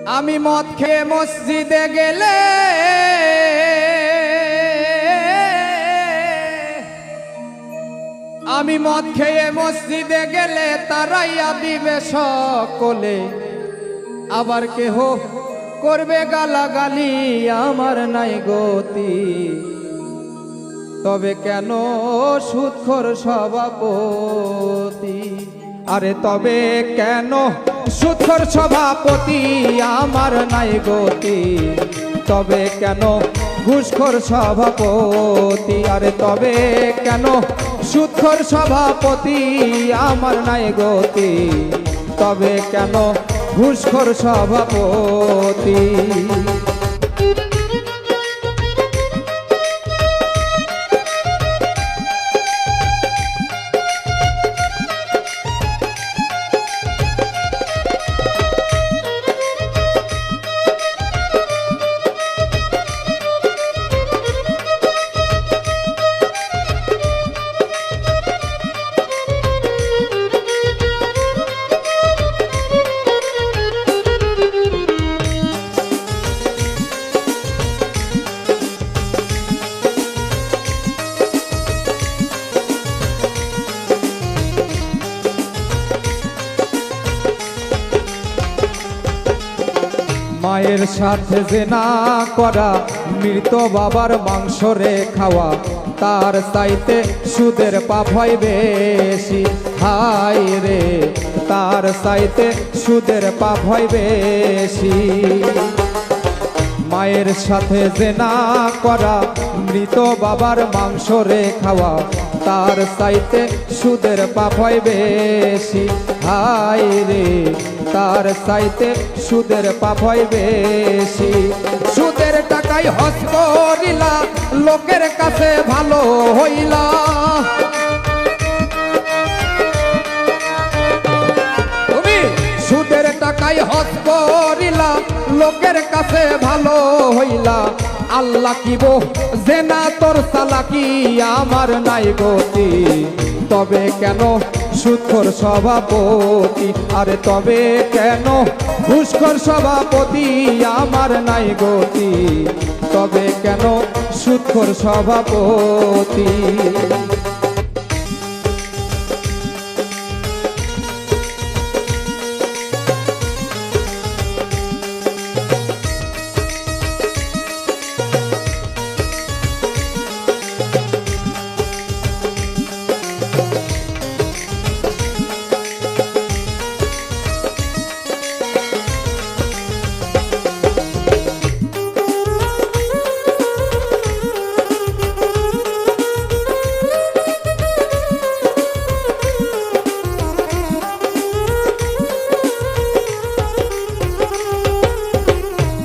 আমি মদ খেয়ে মসজিদে গেলে আমি মদ খেয়ে মসজিদে গেলে তারাইয়া দিবে সকলে, আবার কেহ করবে গালাগালি আমার নাই গতি। তবে কেন সুদখোর সভাপতি, আরে তবে কেন সুদখোর সভাপতি আমার নাই গতি। তবে কেন ঘুষখোর সভাপতি, আরে তবে কেন সুদখোর সভাপতি আমার নাই গতি। তবে কেন ঘুষখোর সভাপতি। মায়ের সাথে জেনা করা, মৃত বাবার মাংস রে খাওয়া, তার চাইতে সুদের পাপ হয় বেশি। হায় রে, তার চাইতে সুদের পাপ হয় বেশি। মায়ের সাথে জেনা করা, মৃত বাবার মাংস রে খাওয়া, তার চাইতে সুদের পাপ হয় বেশি। হায় রে, তার চাইতে সুদের পাপ হয় বেশি। সুদের টাকায় হজ করিলা, লোকের কাছে ভালো হইলা। তুমি সুদের টাকায় হজ করিলা, লোকের কাছে ভালো হইলা। আল্লাহ কিব জেনা তোর চালাকি আমার নাই গতি। তবে কেন সুদখোর সভাপতি, আরে তবে কেন ঘুষখোর সভাপতি আমার নাই গতি। তবে কেন সুদখোর সভাপতি।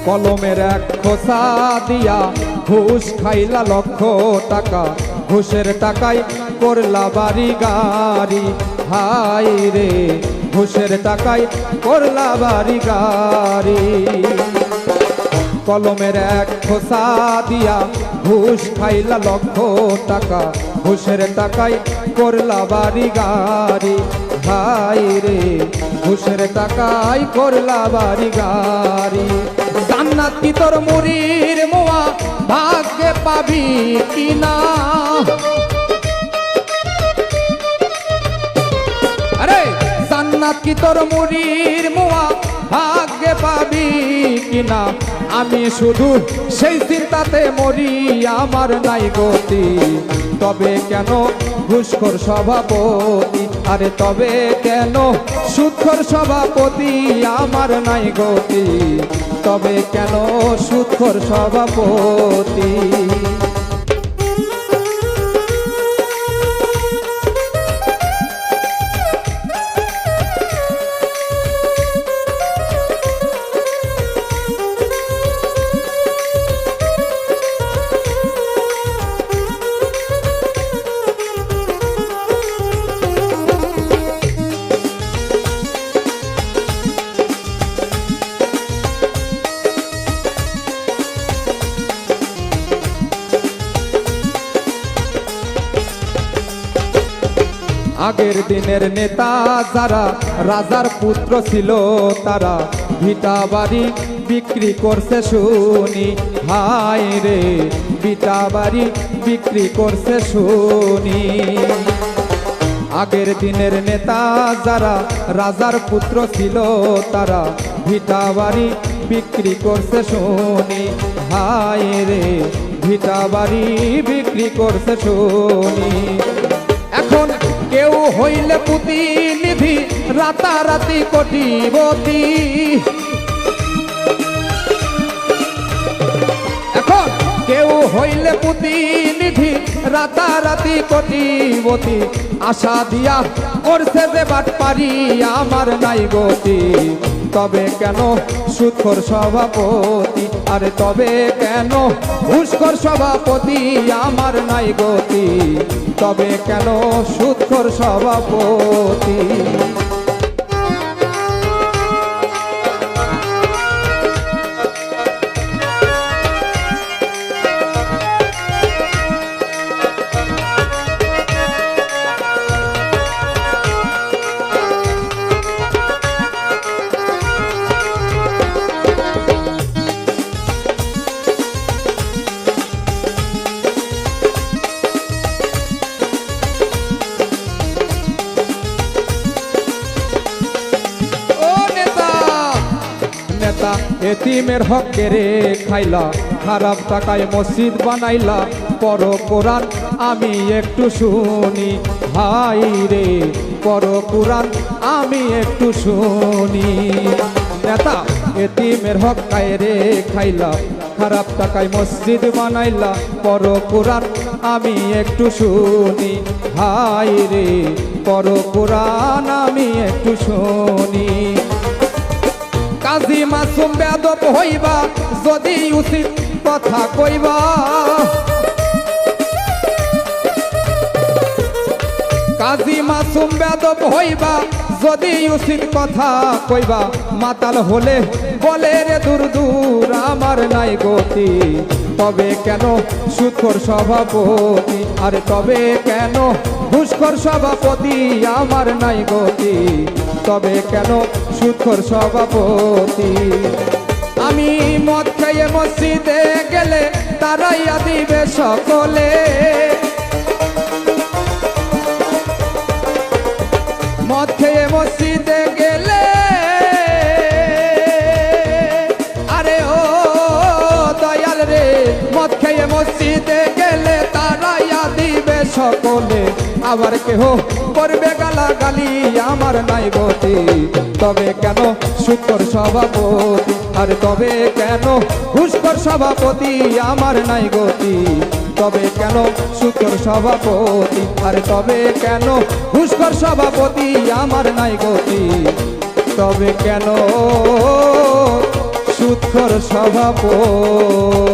কলমের এক খোসা দিয়া ঘুষ খাইলা লক্ষ টাকা, ঘুষের টাকায় করলা বাড়ি গাড়ি। হায় রে, ঘুষের টাকায় করলা বাড়ি গাড়ি। কলমের এক খোসা দিয়া ঘুষ খাইলা লক্ষ টাকা, ঘুষের টাকায় করলা বাড়ি গাড়ি। হায় রে, ঘুষের টাকায় করলা বাড়ি গাড়ি। জান্নাত কি তোর মুড়ির মোয়া, ভাগ্যে পাবি কিনা। আরে জান্নাত কি তোর মুড়ির মোয়া, ভাগ্যে পাবি কিনা। আমি শুধু সেই চিন্তাতে মরি আমার নাই গতি। তবে কেন ঘুষখোর সভাপতি, আরে তবে কেন সুদখোর সভাপতি আমার নাই গতি। তবে কেন সুদখোর সভাপতি। আগের দিনের নেতা যারা, রাজার পুত্র ছিল তারা, ভিটা বাড়ি বিক্রি করছে শুনি, হায় রে ভিটা বাড়ি বিক্রি করছে শুনি। আগের দিনের নেতা যারা রাজার পুত্র ছিল তারা ভিটা বাড়ি বিক্রি করছে শুনি, হায় রে ভিটা বাড়ি বিক্রি করছে শুনি। এখন কেউ হইলে প্রতিনিধি রাতারাতি কোটিপতি, এখন কেউ হইলে প্রতিনিধি রাতারাতি কোটিপতি। আশা দিয়া করছে যে বাটপারি আমার নাই গতি, তবে কেন সুদখোর সভাপতি, আরে তবে কেন ঘুষখোর সভাপতি আমার নাই গতি, তবে কেন সুদখোর সভাপতি। এতিমের হক কেড়ে খাইলা, খারাপ টাকায় মসজিদ বানাইলা, পড়ো কোরআন আমি একটু শুনি, হাই রে পড়ো কোরআন আমি একটু শুনি। নেতা এতিমের হক কেড়ে খাইলা, খারাপ টাকায় মসজিদ বানাইলা, পড়ো কোরআন আমি একটু শুনি, হাই রে পড়ো কোরআন আমি একটু শুনি। কাজী মাসুম বেয়াদব হইবা যদি উচিত কথা কইবা, কাজী মাসুম বেয়াদব হইবা যদি উচিত কথা কইবা। মাতাল হলে বলে রে দূর দূর আমার নাই গতি, তবে কেন সুদখোর সভাপতি, আরে তবে কেন ঘুষখোর সভাপতি আমার নাই গতি, তবে কেন সুদখোর সভাপতি। আমি মদ খাইয়ে মসজিদে গেলে তারাইয়া দিবে সকলে, মদ খেয়ে মসজিদে গেলে, আরে ও দয়াল রে মদ খেয়ে মসজিদে গেলে তারাইয়া দিবে সকলে। আবার কেহ করবে গালাগালি আমার নাই গতি, তবে কেন সুদখোর সভাপতি, আরে তবে কেন ঘুষখোর সভাপতি আমার নাই গতি, তবে কেন সুদখোর সভাপতি, আরে তবে কেন ঘুষখোর সভাপতি আমার নাই গতি, তবে কেন সুদখোর সভাপতি।